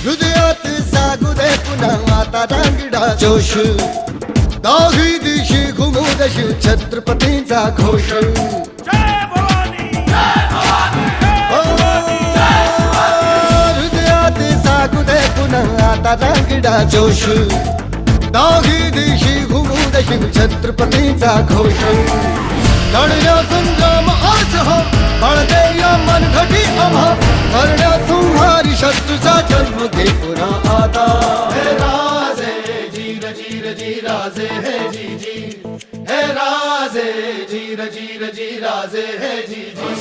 हृदयात जागू दे पुन्हा आता रांगडा जोश दाही दिशी घुमू दे शिव छत्रपतींचा घोष हृदयात जागू दे पुन्हा आता रांगडा जोश दाही दिशी घुमू दे शिव छत्रपतींचा घोष लढण्या संग्राम आज हा बाळगे या मनघटी आम्हा करण्या संहारी शत्रूचा जन्म घे पुन्हा आता हे राजे जीर जीर जी राजे हे जी जी हे राजे जीर जीर जी राजे हे जी जी